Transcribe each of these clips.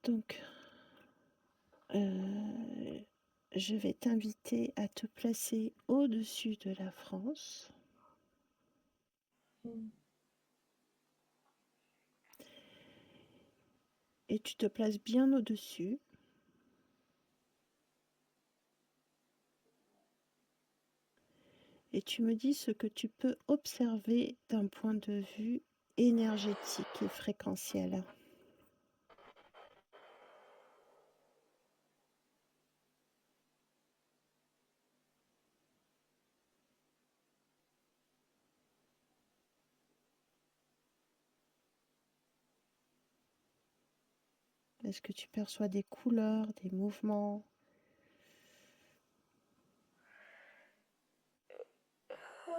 Donc, euh, je vais t'inviter à te placer au-dessus de la France Mm. et tu te places bien au-dessus. Et tu me dis ce que tu peux observer d'un point de vue énergétique et fréquentiel. Est-ce que tu perçois des couleurs, des mouvements?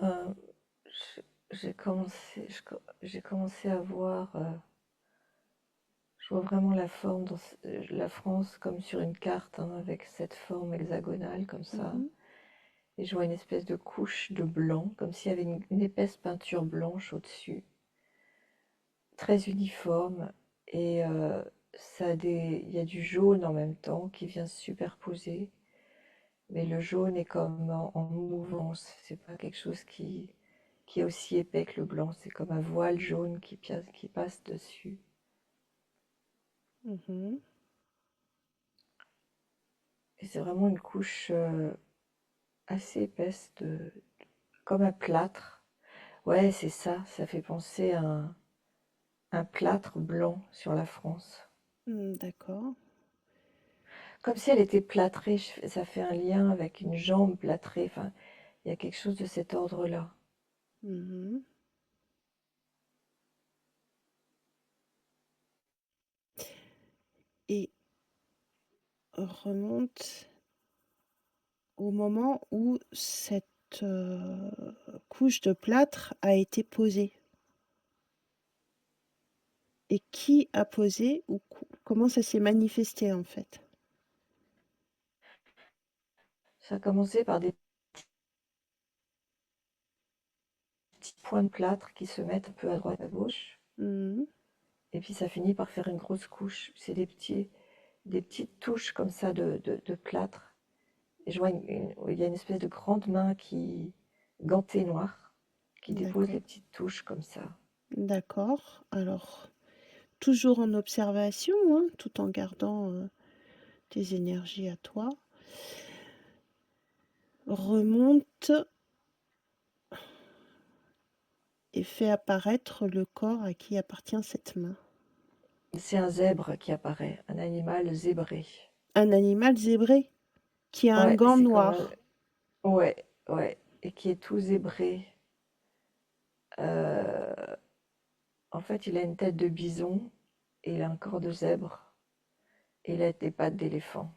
Euh, j'ai commencé à voir, je vois vraiment la forme la France comme sur une carte, hein, avec cette forme hexagonale comme ça. Mhm. Et je vois une espèce de couche de blanc, comme s'il y avait une épaisse peinture blanche au-dessus, très uniforme. Et il y a du jaune en même temps qui vient se superposer. Mais le jaune est comme en mouvance, c'est pas quelque chose qui est aussi épais que le blanc, c'est comme un voile jaune qui passe dessus. Mhm. Et c'est vraiment une couche assez épaisse, comme un plâtre. Ouais, c'est ça, ça fait penser à un plâtre blanc sur la France. D'accord. Comme si elle était plâtrée, ça fait un lien avec une jambe plâtrée, enfin, il y a quelque chose de cet ordre-là. Mhm. Et remonte au moment où cette couche de plâtre a été posée. Et qui a posé ou comment ça s'est manifesté en fait? Ça a commencé par des petits points de plâtre qui se mettent un peu à droite à gauche. Mhm. Et puis ça finit par faire une grosse couche. C'est des petites touches comme ça de plâtre. Et je vois il y a une espèce de grande main gantée noire, qui dépose les D'accord. petites touches comme ça. D'accord. Alors, toujours en observation, hein, tout en gardant tes énergies à toi. Remonte et fais apparaître le corps à qui appartient cette main. C'est un zèbre qui apparaît, un animal zébré. Un animal zébré qui a un Ouais, gant c'est comme noir. ouais, ouais, et qui est tout zébré. Euh, En fait, il a une tête de bison et il a un corps de zèbre et il a des pattes d'éléphant.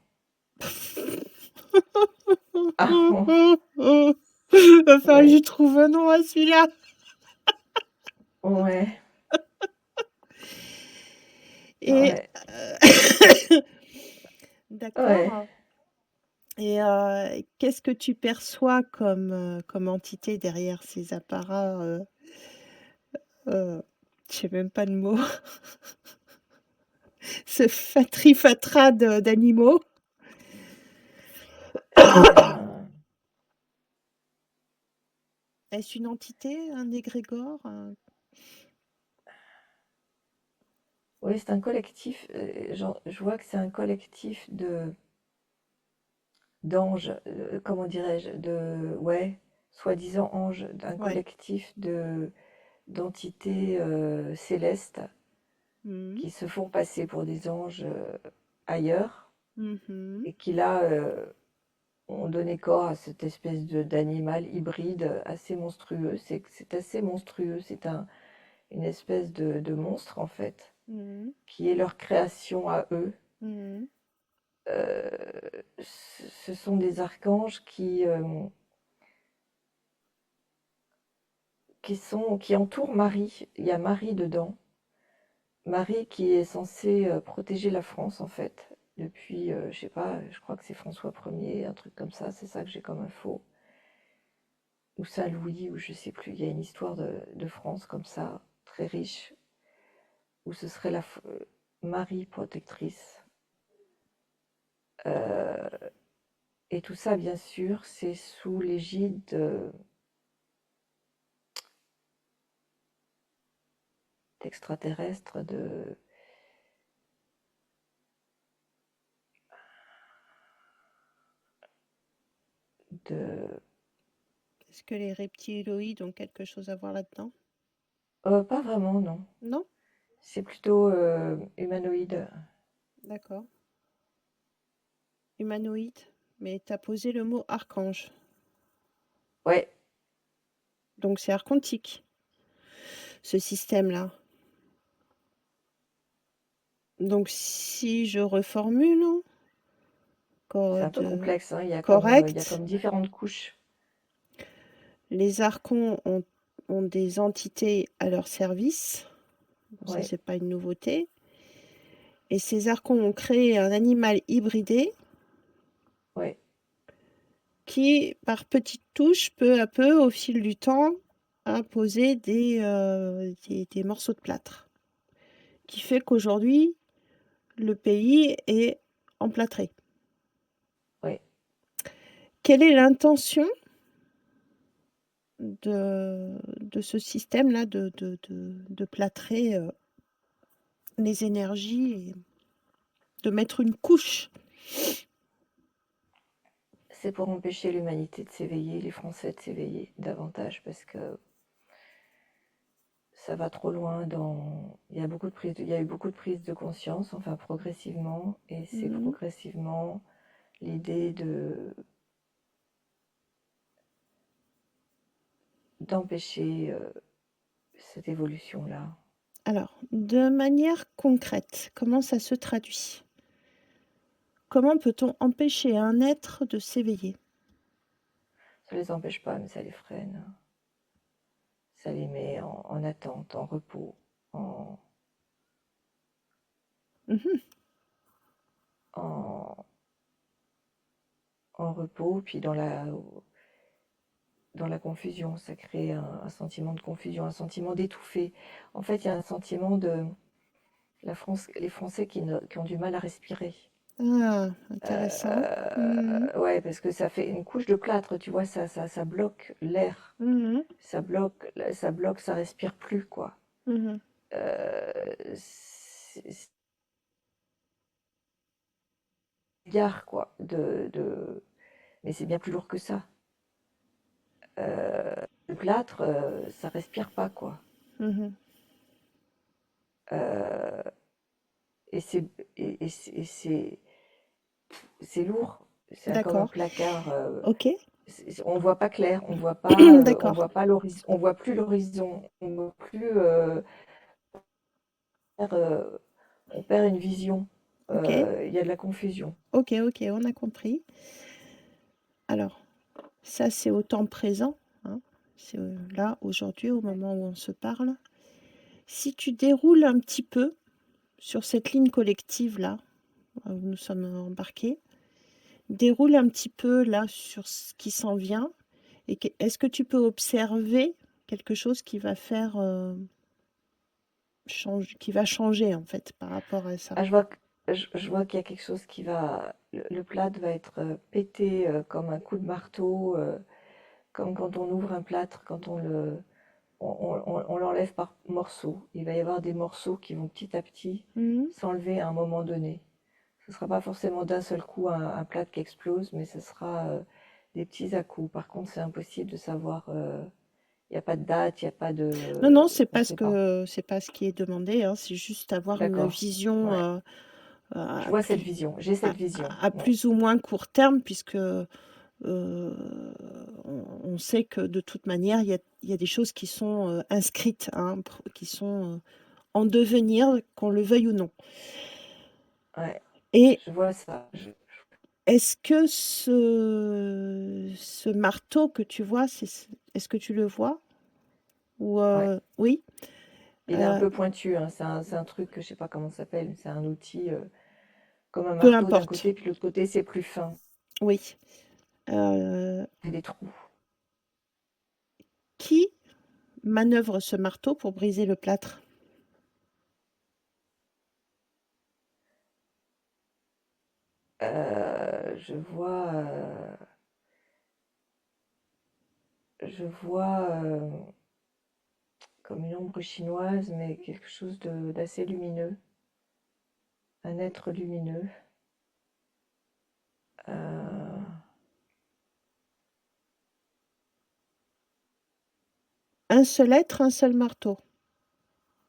Ah, Va falloir que ouais, je trouve un nom à celui-là. ouais, Et ouais, ouais. d'accord. Et qu'est-ce que tu perçois comme entité derrière ces apparats je sais même pas de mots. Ce fatras d'animaux? C'est un, Est-ce une entité, un égrégore? oui, c'est un collectif. Je vois que c'est un collectif d'anges, comment dirais-je, ouais, soi-disant anges, d'un Ouais. collectif d'entités célestes Mhm. qui se font passer pour des anges ailleurs Mhm. et qui là ont donné corps à cette espèce d'animal hybride assez monstrueux. C'est assez monstrueux, une espèce de monstre en fait, Mhm. qui est leur création à eux. Mhm. Euh, Ce sont des archanges qui entourent Marie. Il y a Marie dedans. Marie qui est censée protéger la France en fait. Depuis, je sais pas, je crois que c'est François Ier, un truc comme ça, c'est ça que j'ai comme info. Ou Saint-Louis, ou je sais plus, il y a une histoire de France comme ça, très riche, où ce serait Marie protectrice. Euh, et tout ça, bien sûr, c'est sous l'égide d'extraterrestres, de... Est-ce que les reptiloïdes ont quelque chose à voir là-dedans? Pas vraiment, non. Non? C'est plutôt humanoïde. D'accord. Humanoïde. Mais tu as posé le mot archange. Ouais, Donc c'est archontique, ce système-là. Donc si je reformule, c'est un peu code complexe, hein. Il y a correct, comme différentes couches. les archons ont des entités à leur service. Bon, ça, Ouais, c'est pas une nouveauté. Et ces archons ont créé un animal hybridé ouais, qui, par petites touches, peu à peu, au fil du temps, a posé des morceaux de plâtre. Qui fait qu'aujourd'hui, le pays est emplâtré. ouais. Quelle est l'intention de ce système-là de plâtrer les énergies et de mettre une couche? C'est pour empêcher l'humanité de s'éveiller, les Français de s'éveiller davantage, parce que ça va trop loin dans... Il y a eu beaucoup de prises de conscience, enfin progressivement, et c'est Mhm. progressivement l'idée d'empêcher cette évolution-là. Alors, de manière concrète, comment ça se traduit? Comment peut-on empêcher un être de s'éveiller? Ça les empêche pas, mais ça les freine. Ça les met en attente, en repos, en, Mhm. en, en repos, puis dans la confusion. Ça crée un sentiment de confusion, un sentiment d'étouffer. En fait, il y a un sentiment de les Français qui ont du mal à respirer. Ah, intéressant. Mhm. Ouais, parce que ça fait une couche de plâtre, tu vois, ça bloque l'air. Mhm. Ça respire plus, quoi. Mhm. C'est gare, quoi. Mais c'est bien plus lourd que ça. Le plâtre, ça respire pas, quoi. Mhm. Euh, et c'est et c'est lourd. C'est comme un D'accord. placard. Ok. On voit pas clair, on D'accord. voit pas l'horizon, on voit plus l'horizon, on voit plus. Euh, on perd une vision. Ok. Il y a de la confusion. Ok, ok, on a compris. Alors, ça, c'est au temps présent, hein. C'est là, aujourd'hui, au moment où on se parle. Si tu déroules un petit peu sur cette ligne collective-là, où nous sommes embarqués, déroule un petit peu là sur ce qui s'en vient. Et est-ce que tu peux observer quelque chose qui va faire qui va changer en fait par rapport à ça? Ah, je vois qu'il y a quelque chose qui va. Le plâtre va être pété comme un coup de marteau, comme quand on ouvre un plâtre, quand on l'enlève par morceaux. Il va y avoir des morceaux qui vont petit à petit Mhm. s'enlever à un moment donné. Ce ne sera pas forcément d'un seul coup un plâtre qui explose, mais ce sera des petits à-coups. Par contre, c'est impossible de savoir. Il n'y a pas de date, il n'y a pas Non, non, de. c'est On ne pas sait pas. c'est pas ce qui est demandé, hein, c'est juste avoir une D'accord. vision Ouais. Je à vois cette plus, vision. J'ai à, cette vision. à Ouais. plus ou moins court terme, puisque on sait que de toute manière, il y a des choses qui sont inscrites, hein, qui sont en devenir, qu'on le veuille ou non. Ouais. Et Je vois ça. est-ce que ce marteau que tu vois, est-ce que tu le vois? Ou Ouais. oui, Il est un euh, peu pointu, hein. C'est un truc que je sais pas comment ça s'appelle. C'est un outil comme un peu marteau d'un importe. côté, puis l'autre côté c'est plus fin. Oui. Euh, C'est des trous. qui manœuvre ce marteau pour briser le plâtre? Je vois comme une ombre chinoise, mais quelque chose d'assez lumineux, un être lumineux. Euh, Un seul être, un seul marteau.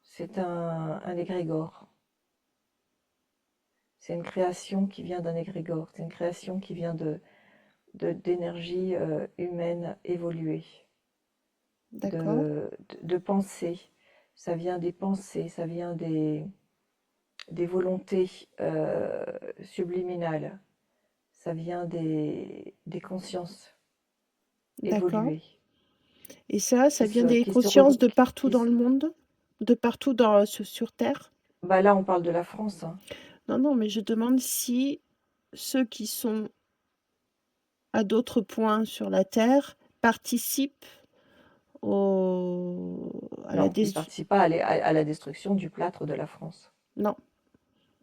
c'est un égrégore. C'est une création qui vient d'un égrégore. C'est une création qui vient d'énergie humaine évoluée, D'accord, de pensée. Ça vient des pensées, ça vient des volontés subliminales, ça vient des consciences d'accord. évoluées Et ça vient des qui se consciences de partout qui dans se- le monde, de partout sur Terre. Bah là, on parle de la France, hein. Non, non, mais je demande si ceux qui sont à d'autres points sur la Terre participent à la Non, ils participent pas à la destruction du plâtre de la France. Non,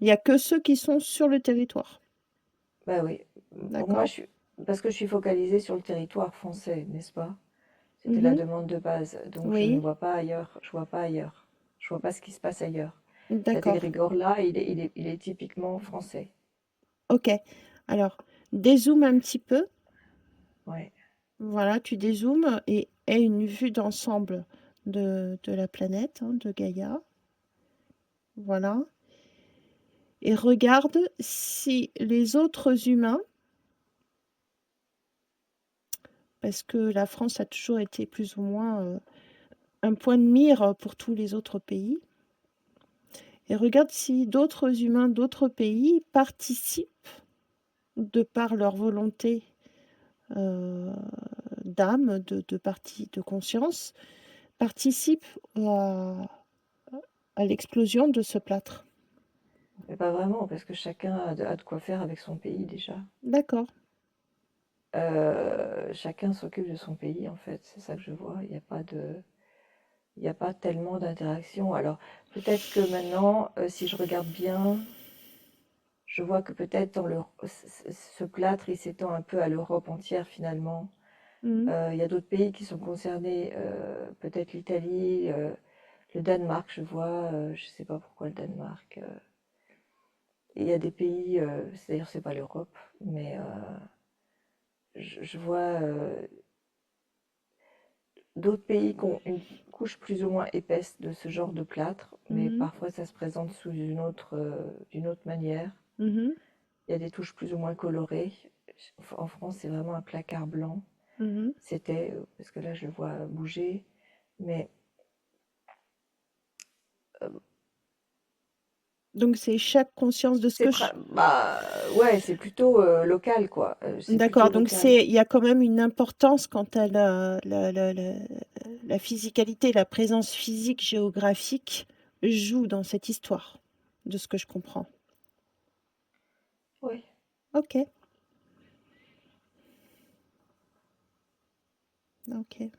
il n'y a que ceux qui sont sur le territoire. Bah oui, pour moi, D'accord. parce que je suis focalisée sur le territoire français, n'est-ce pas? C'était la Mhm. demande de base, donc je ne Oui, vois pas ailleurs, je vois pas ailleurs. Je vois pas ce qui se passe ailleurs. Cet d'accord. égrégore-là, il est typiquement français. Ok. Alors, dézoome un petit peu. Ouais. Voilà, tu dézoomes et aie une vue d'ensemble de la planète, hein, de Gaïa. Voilà. Et regarde si les autres humains, parce que la France a toujours été plus ou moins un point de mire pour tous les autres pays, et regarde si d'autres humains d'autres pays participent, de par leur volonté euh, d'âme, de conscience, participent à l'explosion de ce plâtre. Mais pas vraiment, parce que chacun a de quoi faire avec son pays déjà. D'accord. Chacun s'occupe de son pays, en fait, c'est ça que je vois. Il n'y a pas tellement d'interaction. Alors, peut-être que maintenant, si je regarde bien, je vois que peut-être ce plâtre, il s'étend un peu à l'Europe entière finalement. Mhm. Il y a d'autres pays qui sont concernés, peut-être l'Italie, le Danemark, je vois, je ne sais pas pourquoi le Danemark. Et il y a des pays, d'ailleurs c'est pas l'Europe, mais je vois d'autres pays qui ont une couche plus ou moins épaisse de ce genre de plâtre, mais Mhm. parfois ça se présente sous d'une autre manière. Mhm. Il y a des touches plus ou moins colorées. En France, c'est vraiment un placard blanc. Mhm. C'était, parce que là je le vois bouger, mais euh, Donc c'est chaque conscience de ce que bah ouais, c'est plutôt local quoi. C'est plutôt D'accord, donc local. il y a quand même une importance quant à la physicalité, la présence physique, géographique joue dans cette histoire, de ce que je comprends. Oui. Ok, ok.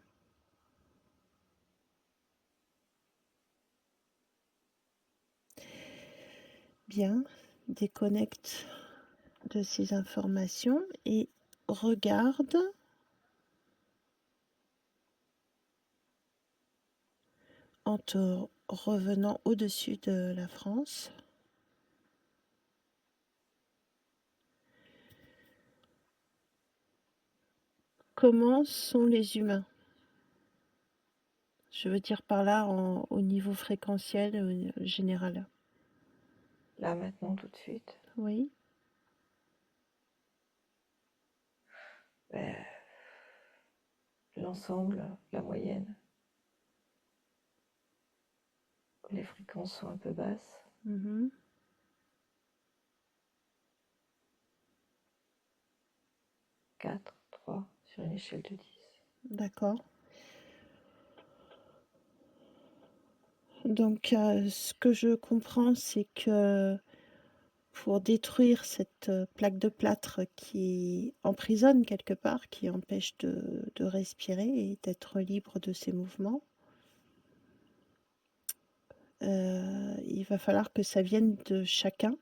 Bien, déconnecte de ces informations et regarde en te revenant au-dessus de la France. Comment sont les humains? Je veux dire par là au niveau fréquentiel général. Là maintenant, tout de suite. Oui, Ben, l'ensemble, la moyenne. Les fréquences sont un peu basses. mhm, 4, 3 sur une échelle de 10. d'accord. Donc, ce que je comprends, c'est que pour détruire cette plaque de plâtre qui emprisonne quelque part, qui empêche de respirer et d'être libre de ses mouvements, il va falloir que ça vienne de chacun,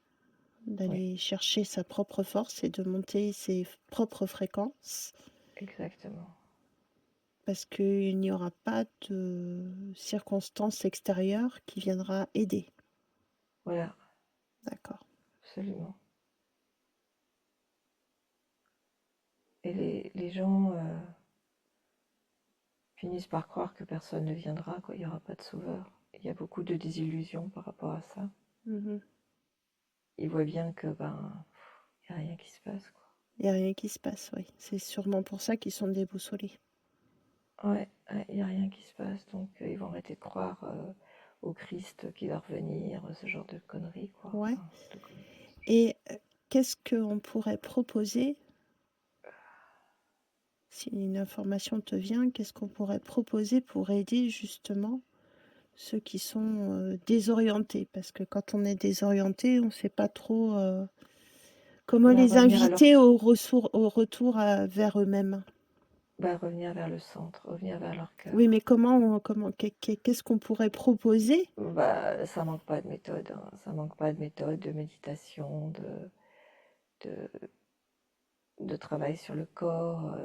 Oui, d'aller chercher sa propre force et de monter ses propres fréquences, exactement. parce qu'il n'y aura pas de circonstances extérieures qui viendra aider. Voilà, D'accord. absolument. Et les gens finissent par croire que personne ne viendra, quoi. Il n'y aura pas de sauveur. Il y a beaucoup de désillusions par rapport à ça. Mhm. Ils voient bien que il n'y a rien qui se passe, quoi. Il n'y a rien qui se passe, oui. C'est sûrement pour ça qu'ils sont déboussolés. Ouais, il n'y a rien qui se passe, donc ils vont arrêter de croire au Christ qui va revenir, ce genre de conneries, quoi. Ouais. Enfin, de conneries. Et qu'est-ce qu'on pourrait proposer si une information te vient, qu'est-ce qu'on pourrait proposer pour aider justement ceux qui sont désorientés? Parce que quand on est désorienté, on ne sait pas trop comment Bah, les inviter au retour vers eux-mêmes. revenir vers le centre, revenir vers leur Oui, cœur. mais qu'est-ce qu'on pourrait proposer? Ça manque pas de méthode, hein. Ça manque pas de méthode, de méditation, de, de travail sur le corps,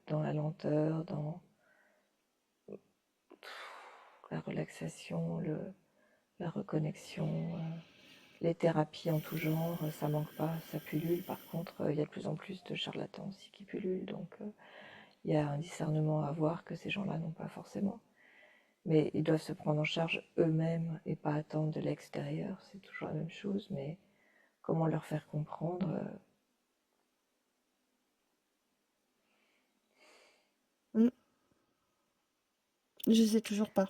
dans la lenteur, dans la relaxation, la reconnexion, les thérapies en tout genre, ça manque pas, ça pullule. Par contre, il y a de plus en plus de charlatans aussi qui pullulent, donc il y a un discernement à avoir que ces gens-là n'ont pas forcément. Mais ils doivent se prendre en charge eux-mêmes et pas attendre de l'extérieur, c'est toujours la même chose, mais comment leur faire comprendre Hmm, je sais toujours pas.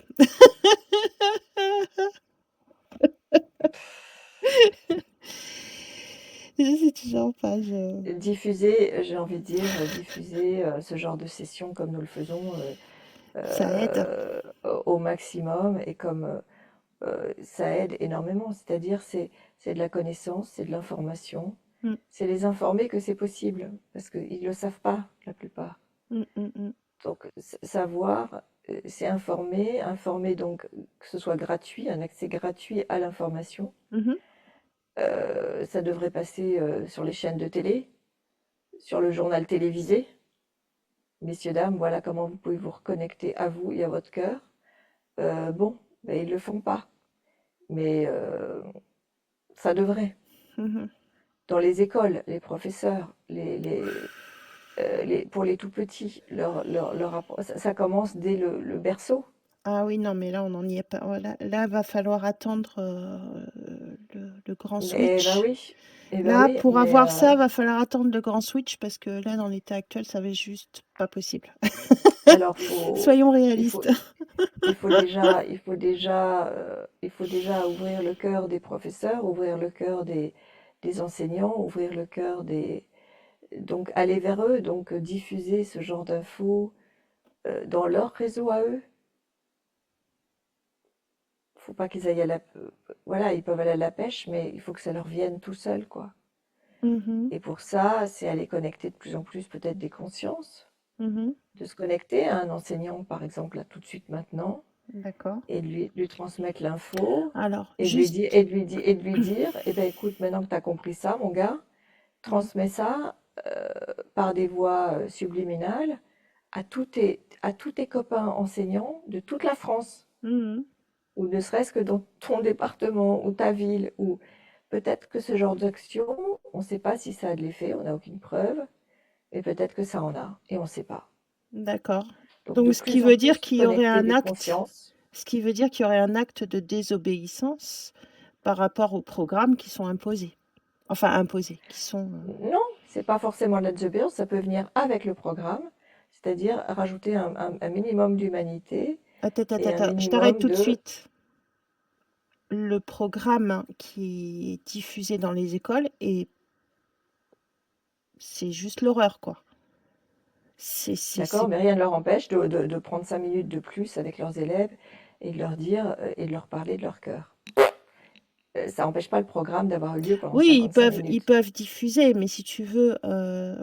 Je sais toujours pas. diffuser, j'ai envie de dire, diffuser ce genre de sessions comme nous le faisons Ça aide. au maximum et comme ça aide énormément. C'est-à-dire, c'est de la connaissance, c'est de l'information, Hmm, c'est les informer que c'est possible, parce qu'ils ne le savent pas, la plupart. hmm, hmm, hmm. Donc, savoir, c'est informer, informer donc que ce soit gratuit, un accès gratuit à l'information. Mhm. Ça devrait passer sur les chaînes de télé, sur le journal télévisé. Messieurs, dames, voilà comment vous pouvez vous reconnecter à vous et à votre cœur. Bon, ben, ils ne le font pas, mais ça devrait. Mhm. Dans les écoles, les professeurs, pour les tout petits, ça commence dès le berceau. Ah oui, non, mais là, on n'en y est pas. Là, va falloir attendre le grand Eh ben switch. oui, eh ben Là, oui, pour mais avoir ça, va falloir attendre le grand switch parce que là, dans l'état actuel, ça va juste pas possible. alors Soyons il faut, réalistes. il faut déjà ouvrir le cœur des professeurs, ouvrir le cœur des enseignants, ouvrir le cœur donc aller vers eux, donc diffuser ce genre d'infos dans leur réseau à eux. Faut pas qu'ils aillent voilà, ils peuvent aller à la pêche, mais il faut que ça leur vienne tout seul, quoi. Mhm, Et pour ça, c'est aller connecter de plus en plus peut-être des consciences, mhm. de se connecter à un enseignant, par exemple, là tout de suite maintenant, D'accord. et de lui transmettre l'info, Alors, et juste. de lui dire, eh ben écoute, maintenant que tu as compris ça, mon gars, Mhm, transmets ça par des voies subliminales à tous tes copains enseignants de toute la France, mhm. ou ne serait-ce que dans ton département ou ta ville, ou peut-être que ce genre d'action, on ne sait pas si ça a de l'effet, on n'a aucune preuve, mais peut-être que ça en a, et on ne sait pas. D'accord. Donc de Donc, ce qui plus en veut dire plus qu'il y aurait connecter un des acte, consciences. ce qui veut dire qu'il y aurait un acte de désobéissance par rapport aux programmes qui sont imposés. Enfin, imposés, qui sont. Non, c'est pas forcément la désobéissance, ça peut venir avec le programme, c'est-à-dire rajouter un minimum d'humanité Attends, attends, et un attends, je t'arrête minimum tout de de... suite. Le programme qui est diffusé dans les écoles, et c'est juste l'horreur, quoi. D'accord, mais rien ne leur empêche de prendre 5 minutes de plus avec leurs élèves et de leur dire et de leur parler de leur cœur. Ça n'empêche pas le programme d'avoir lieu pendant Oui, 55 ils minutes. peuvent diffuser, mais si tu veux,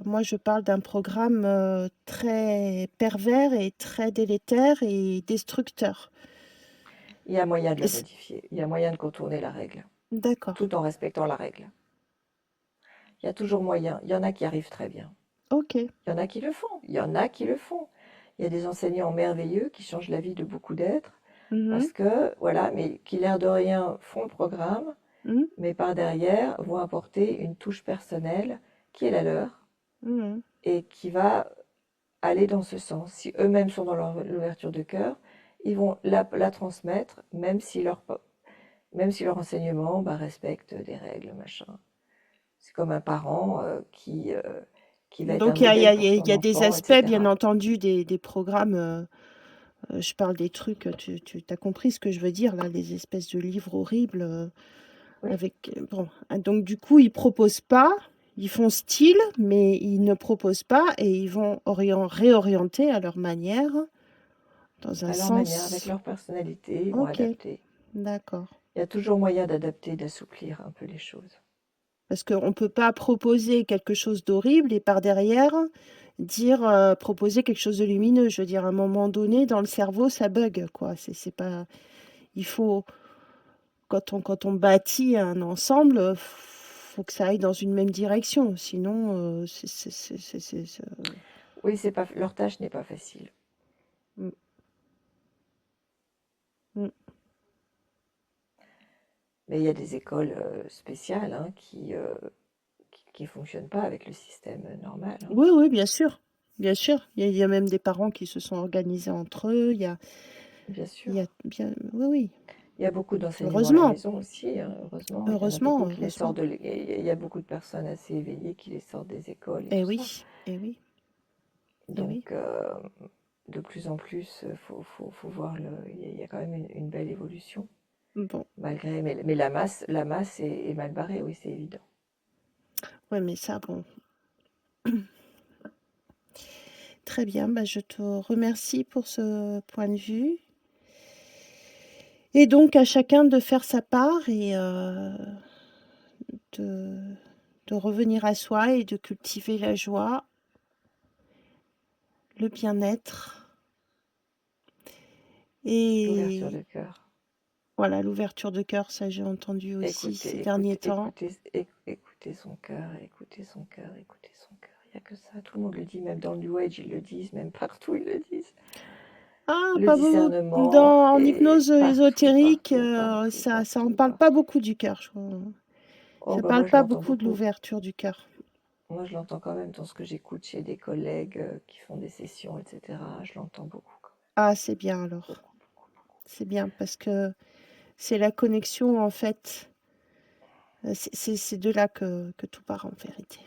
moi je parle d'un programme très pervers et très délétère et destructeur. Il y a moyen de Et le modifier, il y a moyen de contourner la règle, d'accord. tout en respectant la règle. Il y a toujours moyen. Il y en a qui arrivent très bien. Ok. Il y en a qui le font. Il y en a qui le font. Il y a des enseignants merveilleux qui changent la vie de beaucoup d'êtres Mhm, parce que, voilà, mais qui, l'air de rien, font le programme, mhm, mais par derrière vont apporter une touche personnelle qui est la leur mhm. et qui va aller dans ce sens. Si eux-mêmes sont dans l'ouverture de cœur, ils vont la transmettre, même si leur enseignement bah, respecte des règles, machin. C'est comme un parent qui va être un Donc, il y modèle a, pour il son y a des enfant, aspects, bien etc. entendu, des programmes. Je parle des trucs, tu as compris ce que je veux dire, là, les espèces de livres horribles. Oui. Avec, bon, donc, du coup, ils proposent pas, ils font style, mais ils ne proposent pas et ils vont réorienter à leur manière, dans un À leur manière, avec sens. leur personnalité, ils vont Ok, adapter. d'accord. Il y a toujours moyen d'adapter, d'assouplir un peu les choses. Parce qu'on ne peut pas proposer quelque chose d'horrible et par derrière dire proposer quelque chose de lumineux. Je veux dire, à un moment donné, dans le cerveau, ça bug, quoi. C'est pas. Il faut, quand on bâtit un ensemble, faut que ça aille dans une même direction. Sinon, Oui, c'est pas, leur tâche n'est pas facile. Mm, mm. Mais il y a des écoles spéciales hein, qui fonctionnent pas avec le système normal. Hein. Oui, oui, bien sûr. Bien sûr. Il y a même des parents qui se sont organisés entre eux. Bien Il y a sûr. bien. Oui, oui. Il y a beaucoup d'enseignements à la Heureusement. maison aussi, hein, heureusement. Il y en a Heureusement, beaucoup qui les heureusement. sortent il y a beaucoup de personnes assez éveillées qui les sortent des écoles et Eh tout ça. oui, eh oui, eh oui. Donc, de plus en plus, faut voir il y a quand même une belle évolution. Bon. Malgré, mais la masse est mal barrée, oui, c'est évident. Ouais, mais ça, bon. Très bien, bah, je te remercie pour ce point de vue. Et donc, à chacun de faire sa part et de, de revenir à soi et de cultiver la joie, le bien-être L'ouverture et de cœur. voilà, l'ouverture de cœur, ça j'ai entendu aussi ces derniers temps. Écoutez son cœur, écoutez son cœur, écoutez son cœur. Il n'y a que ça. Tout le monde le dit, même dans le New Age, ils le disent, même partout, ils le disent. Ah, Le pas beaucoup. discernement En est hypnose partout, ésotérique, partout, partout, ça en partout, parle pas partout. beaucoup du cœur, je crois. Oh, Ça ben parle moi, je pas l'entends beaucoup de beaucoup. l'ouverture du cœur. Moi, je l'entends quand même dans ce que j'écoute chez des collègues qui font des sessions, etc. Je l'entends beaucoup, quand Ah, c'est bien même. alors. Beaucoup, beaucoup, beaucoup. C'est bien parce que c'est la connexion en fait. C'est de là que tout part en vérité.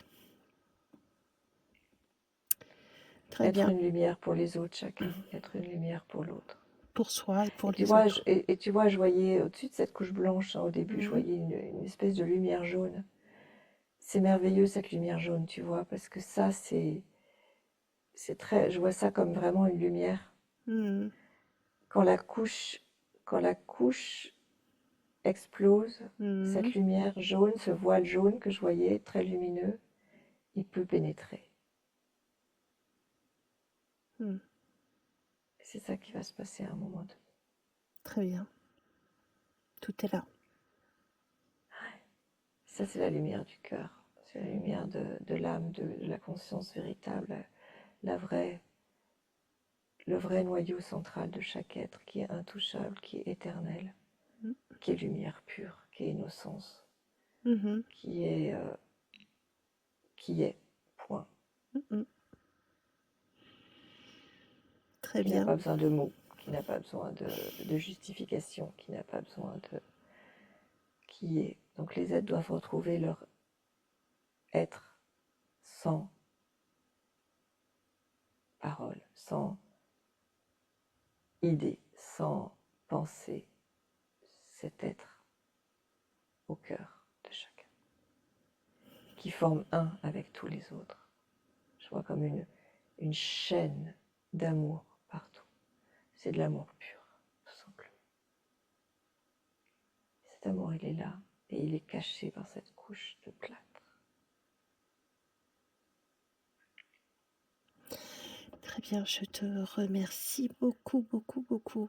Très Être bien. une lumière pour les autres, chacun. Être une lumière pour l'autre. Pour soi et pour Et tu les vois, autres. tu vois, je voyais au-dessus de cette couche blanche, hein, au début, je Mhm. voyais une espèce de lumière jaune. C'est merveilleux cette lumière jaune, tu vois, parce que ça, c'est très, je vois ça comme vraiment une lumière. Mhm. Quand la couche, quand la couche explose, cette Mhm. lumière jaune, ce voile jaune que je voyais, très lumineux, il peut pénétrer. Mhm. C'est ça qui va se passer à un moment donné. Très bien. Tout est là. Ça, c'est la lumière du cœur. C'est la lumière de l'âme, de la conscience véritable, la vraie, le vrai noyau central de chaque être qui est intouchable, qui est éternel, qui est lumière pure, qui est innocence, Mhm. qui est, qui est, point, Mhm. Très qui n'a bien. pas besoin de mots, qui n'a pas besoin de justification, qui n'a pas besoin de... qui est. Donc les êtres doivent retrouver leur être sans parole, sans idée, sans pensée, cet être au cœur de chacun, qui forme un avec tous les autres. Je vois comme une chaîne d'amour partout. C'est de l'amour pur, tout simplement. Cet amour, il est là, et il est caché par cette couche de plâtre. Très bien. Je te remercie beaucoup, beaucoup, beaucoup.